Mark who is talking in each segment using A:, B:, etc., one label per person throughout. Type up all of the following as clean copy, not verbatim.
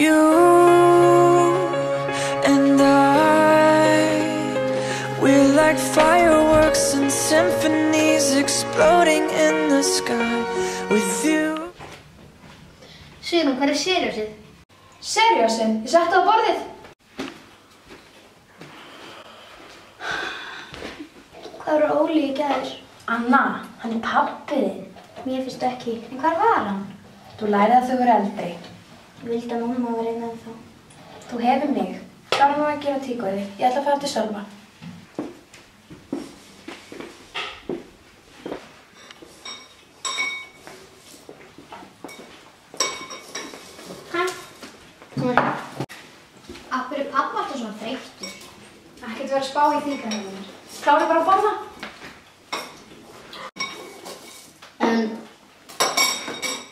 A: You and we're like fireworks and symphonies exploding in the sky with you.
B: Sigrún, hvað seriósið?
C: Seriósið? Ég setti það á borðið.
B: Hvað voru Óli í gær?
C: Anna, hann pabbi þinn.
B: Mér finnst ekki. En hvar var hann?
C: Þú lærið að þau voru eldri.
B: Ég vildi að mamma var einn ennþá.
C: Þú hefur mig. Gaman að gera tíkóði. Ég ætla að fara til Sölva.
B: Hæ? Kom hérna. Af hverju er pabbi alltaf svona þreyttur?
C: Ekkert vera að spá í því hvað það er. Klárið bara að borða.
B: En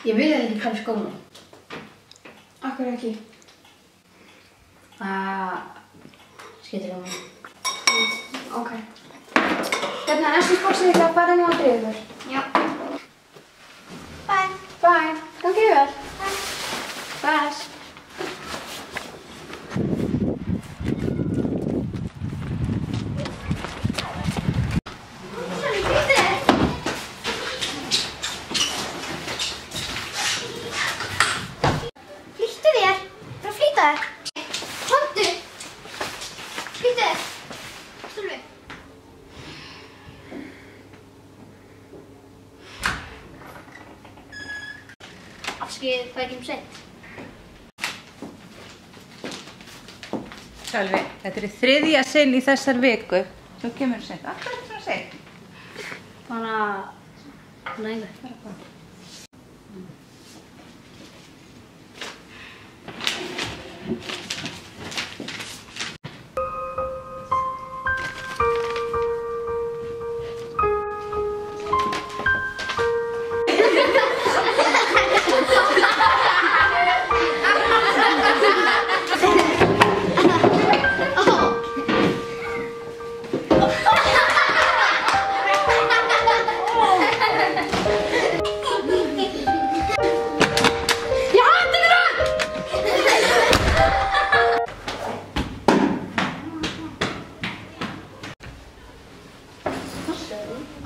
B: ég vil ekki fara í skóla.
C: Af hverju ekki?
B: Það skiptir ekki máli.
C: Ok. Hérna, næstu spóksið ykkur að fara nú að drífa þér.
B: Já. Bye.
C: Bye. Gangi þér vel.
B: Bye.
C: Bless.
B: Flýttu þér. Bara flýta þér. Komdu. Flýttu þér. Sölvi. Afskið, hvað er seint?
D: Sölvi, þetta er þriðja sinn í þessar viku. Þú kemur seint. Af hverju svona seint?
B: Bara... Nei, bara.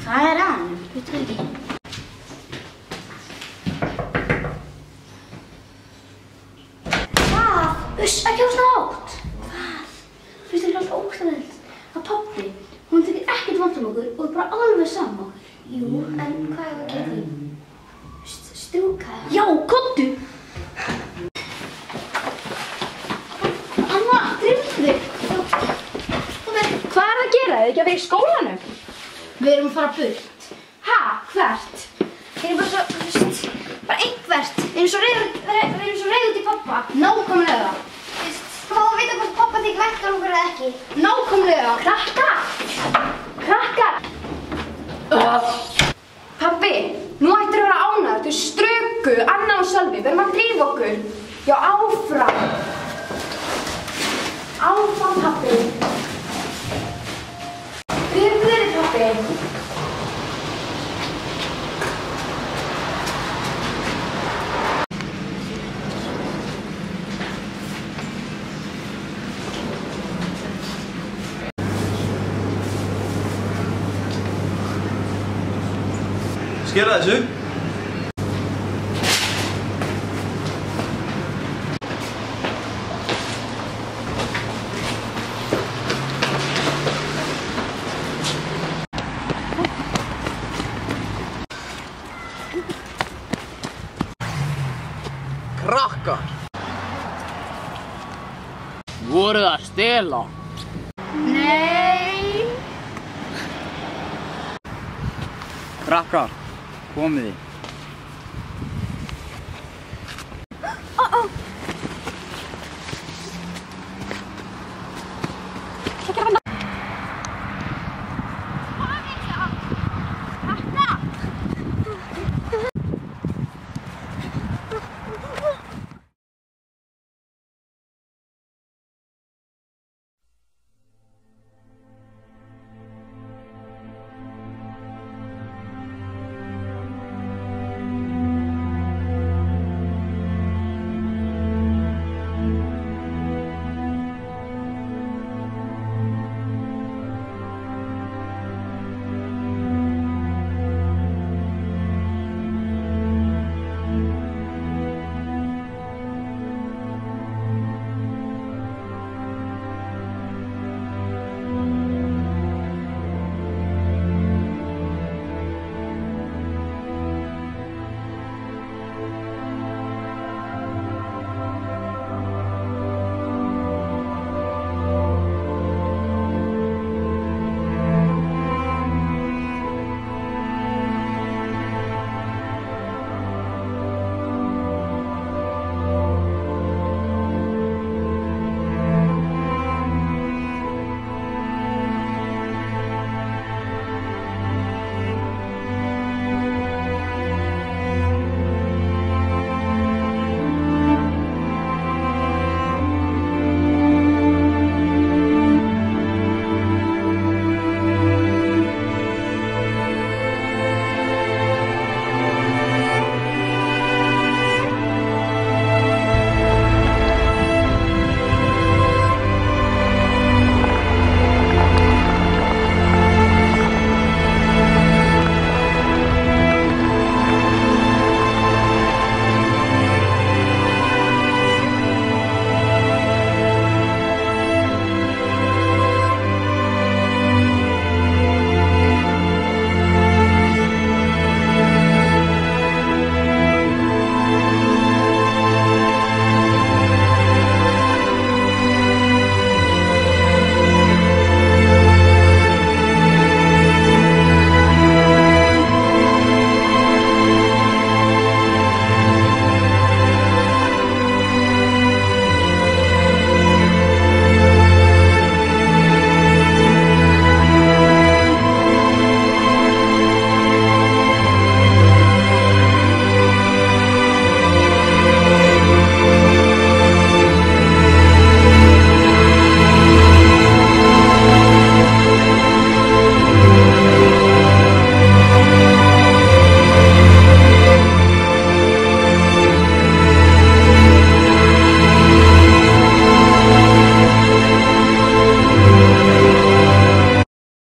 B: Hvað er hann? Ég veit ekki. Hvað? Uss, ekki á svona hátt. Hvað? Finnst þér alltaf óstæðilegt að pabbi, hún tekir ekkert vant um okkur og er bara alveg sama. Jú, en hvað er að gera því? Strjúka það. Já, komdu! Anna, drífðu þig.
C: Hvað er að gera? Þið ekki að vera í skólanum?
B: Við erum að fara burt.
C: Ha? Hvert?
B: Við erum bara svo, bara einhvert. Við erum svo reiður út í pappa.
C: Nákvæmlega.
B: Hvað má að vita hvort pappa þig vektar okkur eða ekki?
C: Nákvæmlega. Krakkar! Krakkar! Pabbi, nú ættir að vera ánægður. Þau struku, Anna og Sölvi. Við erum að drífa okkur. Já, áfram. Áfram, pabbi. Drífðu þig, pabbi.
E: Skila þessu.
F: Krakkar! Voruð að stela?
B: Nei.
F: Krakkar, komið þið.